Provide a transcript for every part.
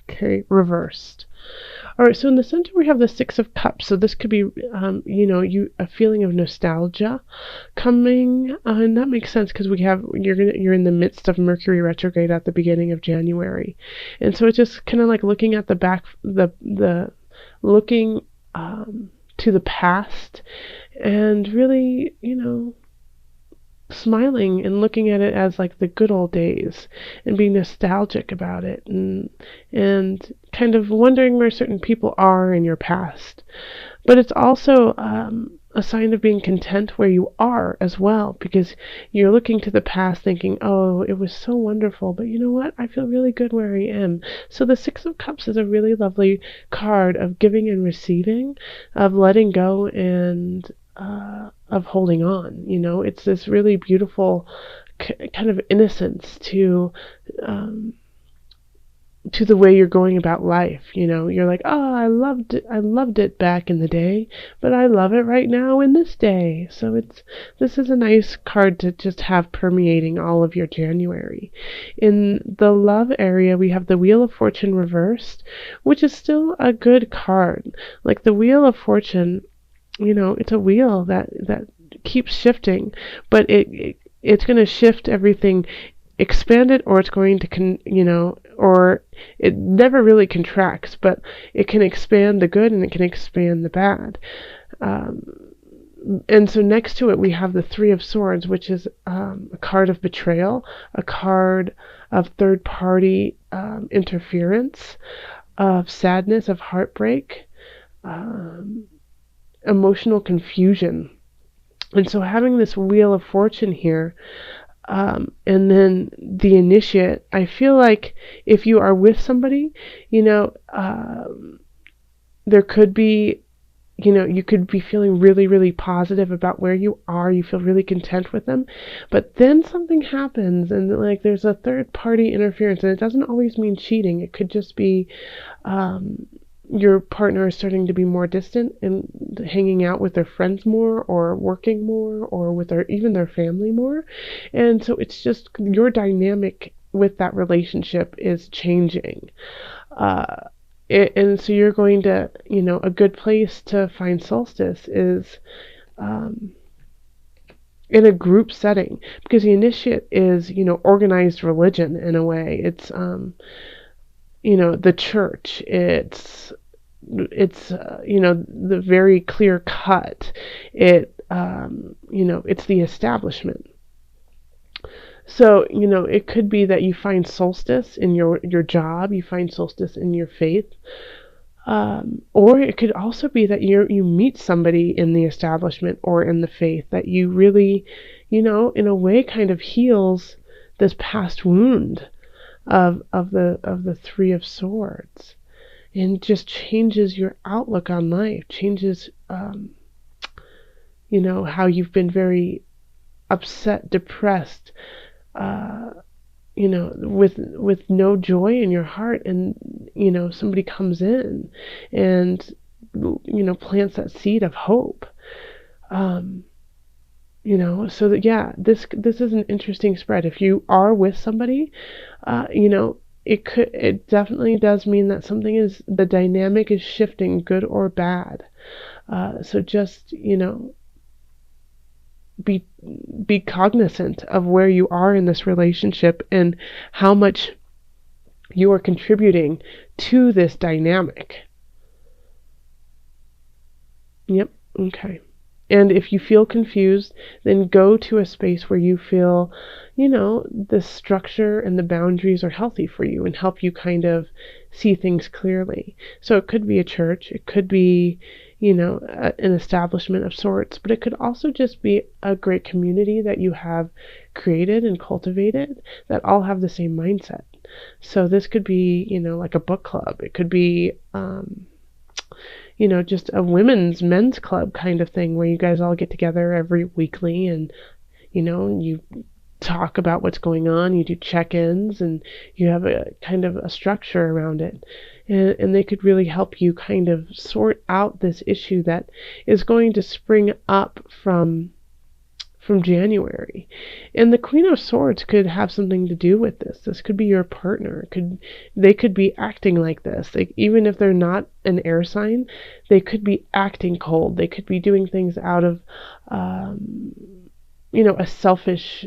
Okay, reversed. All right, so in the center we have the Six of Cups. So this could be, a feeling of nostalgia coming, and that makes sense because you're in the midst of Mercury retrograde at the beginning of January, and so it's just kind of like looking at the looking to the past, and really, smiling and looking at it as like the good old days and being nostalgic about it, and kind of wondering where certain people are in your past. But it's also a sign of being content where you are as well, because you're looking to the past thinking, oh, it was so wonderful, but you know what, I feel really good where I am. So the Six of Cups is a really lovely card of giving and receiving, of letting go, and of holding on. It's this really beautiful kind of innocence to the way you're going about life. You're like, oh, I loved it back in the day, but I love it right now in this day. So this is a nice card to just have permeating all of your January. In the love area, we have the Wheel of Fortune reversed, which is still a good card. Like the Wheel of Fortune, it's a wheel that keeps shifting, but it's going to shift everything, expand it, or it's going to or it never really contracts, but it can expand the good and it can expand the bad. And so next to it we have the Three of Swords, which is a card of betrayal, a card of third party interference, of sadness, of heartbreak, emotional confusion. And so having this Wheel of Fortune here, and then the Initiate, I feel like if you are with somebody, there could be, you could be feeling really, really positive about where you are. You feel really content with them. But then something happens, and like there's a third party interference, and it doesn't always mean cheating. It could just be your partner is starting to be more distant and hanging out with their friends more, or working more, or with even their family more. And so it's just your dynamic with that relationship is changing. And so you're going to, a good place to find solstice is in a group setting, because the Initiate is, organized religion in a way. It's the church. It's the very clear cut. It's the establishment. So it could be that you find solstice in your job, you find solstice in your faith, or it could also be that you meet somebody in the establishment or in the faith that you really, in a way, kind of heals this past wound of the Three of Swords, and just changes your outlook on life, changes how you've been very upset, depressed, with no joy in your heart, and somebody comes in and plants that seed of hope. So that, yeah, this is an interesting spread. If you are with somebody, it definitely does mean that the dynamic is shifting, good or bad. So just, be cognizant of where you are in this relationship and how much you are contributing to this dynamic. Yep. Okay. And if you feel confused, then go to a space where you feel, the structure and the boundaries are healthy for you and help you kind of see things clearly. So it could be a church, it could be, an establishment of sorts, but it could also just be a great community that you have created and cultivated that all have the same mindset. So this could be, like a book club. It could be, just a men's club kind of thing where you guys all get together every weekly, and, you talk about what's going on, you do check-ins, and you have a kind of a structure around it. And they could really help you kind of sort out this issue that is going to spring up from from January. And the Queen of Swords could have something to do with this. This could be your partner. They could be acting like this. Like, even if they're not an air sign, they could be acting cold. They could be doing things out of a selfish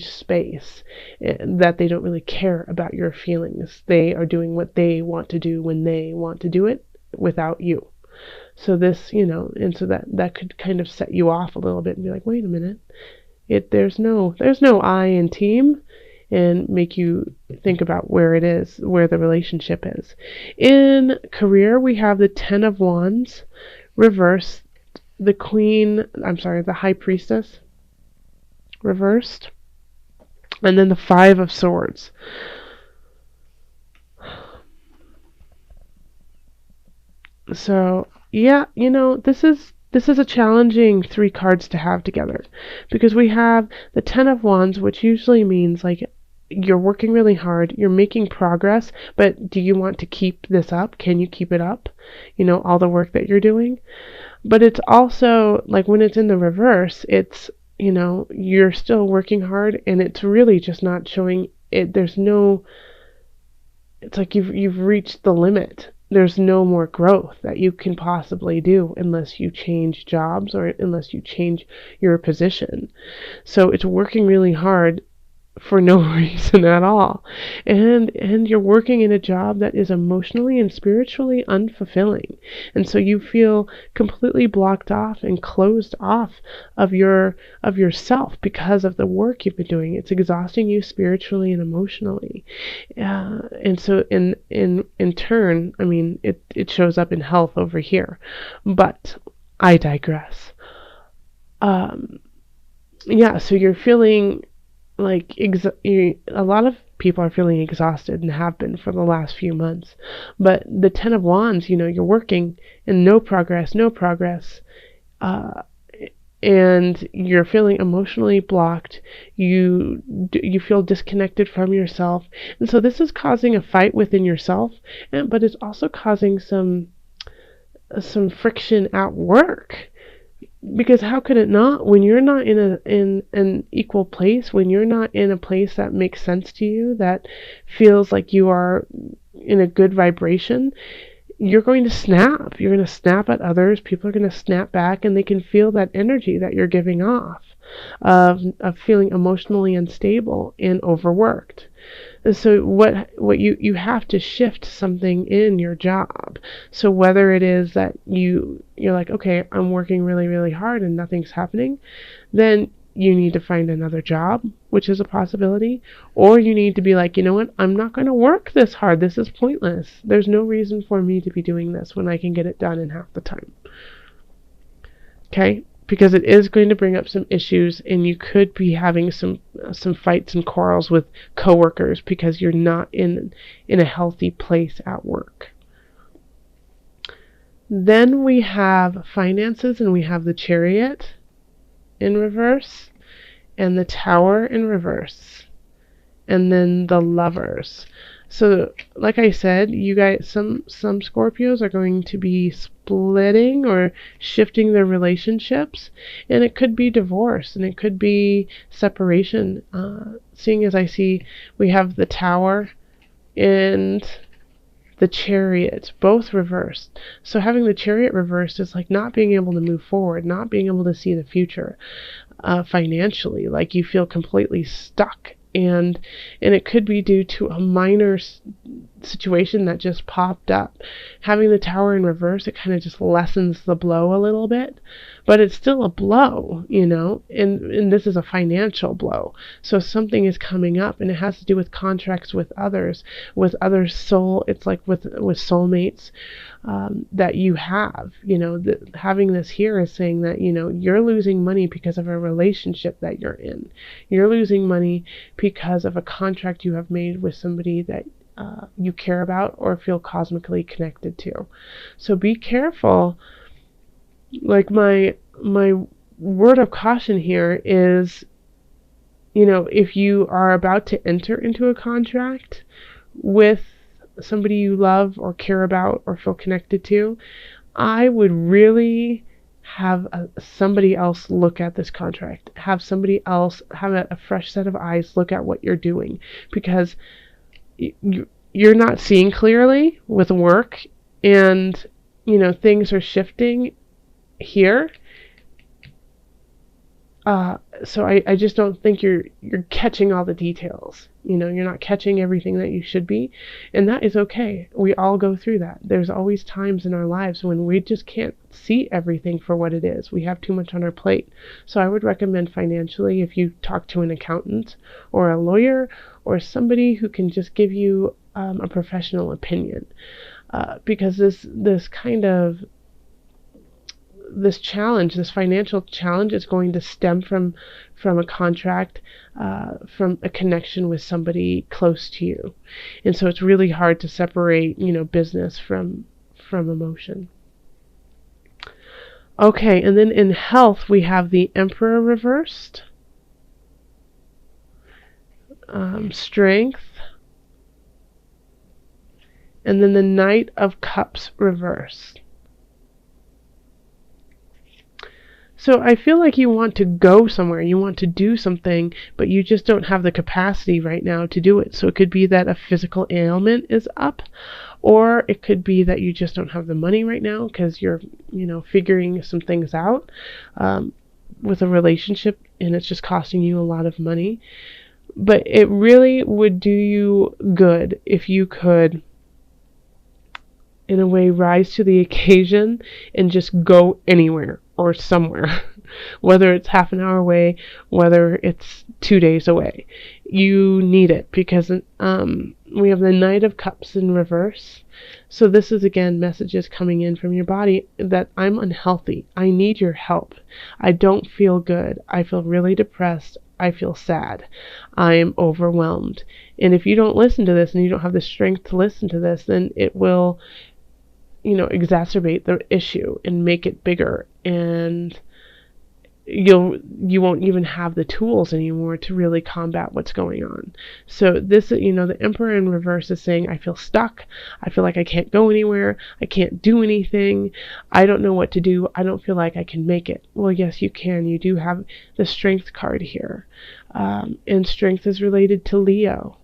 space, that they don't really care about your feelings. They are doing what they want to do when they want to do it without you. So this, and so that could kind of set you off a little bit and be like, wait a minute, there's no I in team, and make you think about where the relationship is. In career, we have the Ten of Wands reversed, the High Priestess reversed, and then the Five of Swords. So yeah, this is a challenging three cards to have together, because we have the Ten of Wands, which usually means like you're working really hard, you're making progress, but do you want to keep this up? Can you keep it up? All the work that you're doing. But it's also like, when it's in the reverse, it's, you're still working hard, and it's really just not showing it. It's like you've reached the limit. There's no more growth that you can possibly do unless you change jobs or unless you change your position. So it's working really hard for no reason at all. And you're working in a job that is emotionally and spiritually unfulfilling. And so you feel completely blocked off and closed off of yourself because of the work you've been doing. It's exhausting you spiritually and emotionally. And so in turn, I mean, it shows up in health over here. But I digress. So you're feeling like a lot of people are feeling exhausted and have been for the last few months. But the Ten of Wands, you're working and no progress, and you're feeling emotionally blocked. You feel disconnected from yourself, and so this is causing a fight within yourself, but it's also causing some friction at work. Because how could it not? When you're not in an equal place, when you're not in a place that makes sense to you, that feels like you are in a good vibration, you're going to snap. You're going to snap at others. People are going to snap back, and they can feel that energy that you're giving off of feeling emotionally unstable and overworked. And so what you have to shift something in your job. So whether it is that you're like, okay, I'm working really, really hard and nothing's happening, then you need to find another job, which is a possibility. Or you need to be like, you know what, I'm not going to work this hard. This is pointless. There's no reason for me to be doing this when I can get it done in half the time. Okay? Because it is going to bring up some issues, and you could be having some fights and quarrels with coworkers because you're not in a healthy place at work. Then we have finances, and we have the Chariot in reverse, and the Tower in reverse, and then the Lovers. So, like I said, you guys, some Scorpios are going to be splitting or shifting their relationships, and it could be divorce, and it could be separation. Seeing as I see, we have the Tower and the Chariot, both reversed. So having the Chariot reversed is like not being able to move forward, not being able to see the future financially, like you feel completely stuck. And it could be due to a minor situation that just popped up. Having the Tower in reverse, it kind of just lessens the blow a little bit, but it's still a blow, and this is a financial blow. So something is coming up, and it has to do with contracts with others soul. It's like with soulmates that you have. Having this here is saying that you're losing money because of a relationship that you're in. You're losing money because of a contract you have made with somebody that you care about or feel cosmically connected to. So be careful. Like my word of caution here is, if you are about to enter into a contract with somebody you love or care about or feel connected to, I would really have somebody else look at this contract. Have somebody else, have a fresh set of eyes look at what you're doing, because you're not seeing clearly with work, and things are shifting here. So I just don't think you're catching all the details. You're not catching everything that you should be, and that is okay. We all go through that. There's always times in our lives when we just can't see everything for what it is. We have too much on our plate. So I would recommend financially, if you talk to an accountant or a lawyer or somebody who can just give you a professional opinion, because this challenge, this financial challenge, is going to stem from a contract, from a connection with somebody close to you. And so it's really hard to separate, business from emotion. Okay, and then in health, we have the Emperor reversed, strength, and then the Knight of Cups reversed. So I feel like you want to go somewhere, you want to do something, but you just don't have the capacity right now to do it. So it could be that a physical ailment is up, or it could be that you just don't have the money right now because you're, figuring some things out with a relationship, and it's just costing you a lot of money. But it really would do you good if you could, in a way, rise to the occasion and just go anywhere or somewhere, whether it's half an hour away, whether it's 2 days away. You need it, because we have the Knight of Cups in reverse. So this is, again, messages coming in from your body that I'm unhealthy. I need your help. I don't feel good. I feel really depressed. I feel sad. I am overwhelmed. And if you don't listen to this, and you don't have the strength to listen to this, then it will exacerbate the issue and make it bigger, and you won't even have the tools anymore to really combat what's going on. So this, the Emperor in reverse is saying, I feel stuck. I feel like I can't go anywhere. I can't do anything. I don't know what to do. I don't feel like I can make it. Well, yes, you can. You do have the Strength card here, and strength is related to Leo.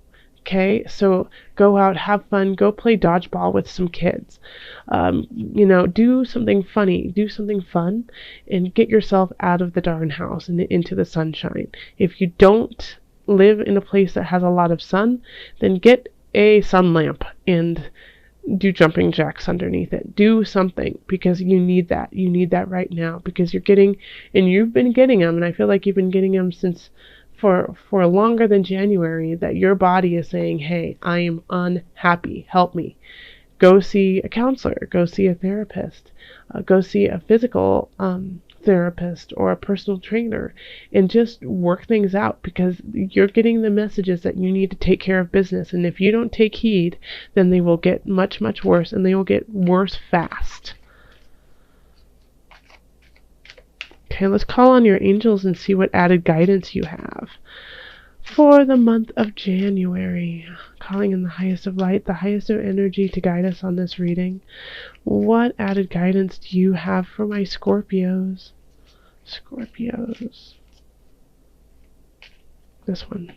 Okay, so go out, have fun, go play dodgeball with some kids. Do something funny, do something fun, and get yourself out of the darn house and into the sunshine. If you don't live in a place that has a lot of sun, then get a sun lamp and do jumping jacks underneath it. Do something, because you need that. You need that right now, because you've been getting them, and I feel like you've been getting them since for longer than January, that your body is saying, hey, I am unhappy, help me. Go see a counselor, go see a therapist, go see a physical therapist or a personal trainer, and just work things out, because you're getting the messages that you need to take care of business. And if you don't take heed, then they will get much, much worse, and they will get worse fast. Okay, let's call on your angels and see what added guidance you have for the month of January. Calling in the highest of light, the highest of energy, to guide us on this reading. What added guidance do you have for my Scorpios? Scorpios. This one.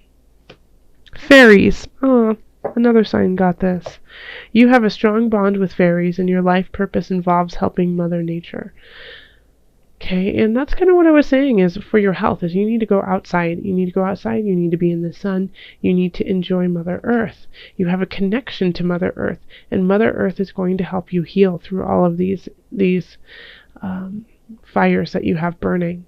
Fairies. Oh, another sign got this. You have a strong bond with fairies, and your life purpose involves helping Mother Nature. Okay, and that's kind of what I was saying, is for your health, is you need to go outside. You need to go outside. You need to be in the sun. You need to enjoy Mother Earth. You have a connection to Mother Earth, and Mother Earth is going to help you heal through all of these fires that you have burning.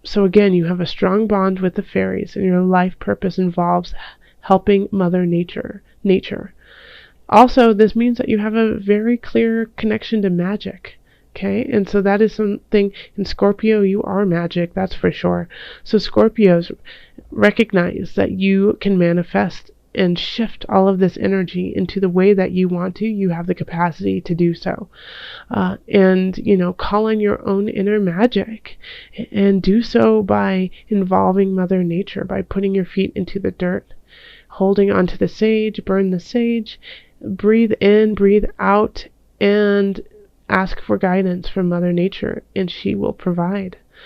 So again, you have a strong bond with the fairies, and your life purpose involves helping Mother Nature. Also, this means that you have a very clear connection to magic. Okay, and so that is something in Scorpio. You are magic, that's for sure. So Scorpios, recognize that you can manifest and shift all of this energy into the way that you want to. You have the capacity to do so. And call on your own inner magic, and do so by involving Mother Nature, by putting your feet into the dirt, holding onto the sage, burn the sage, breathe in, breathe out, and ask for guidance from Mother Nature, and she will provide.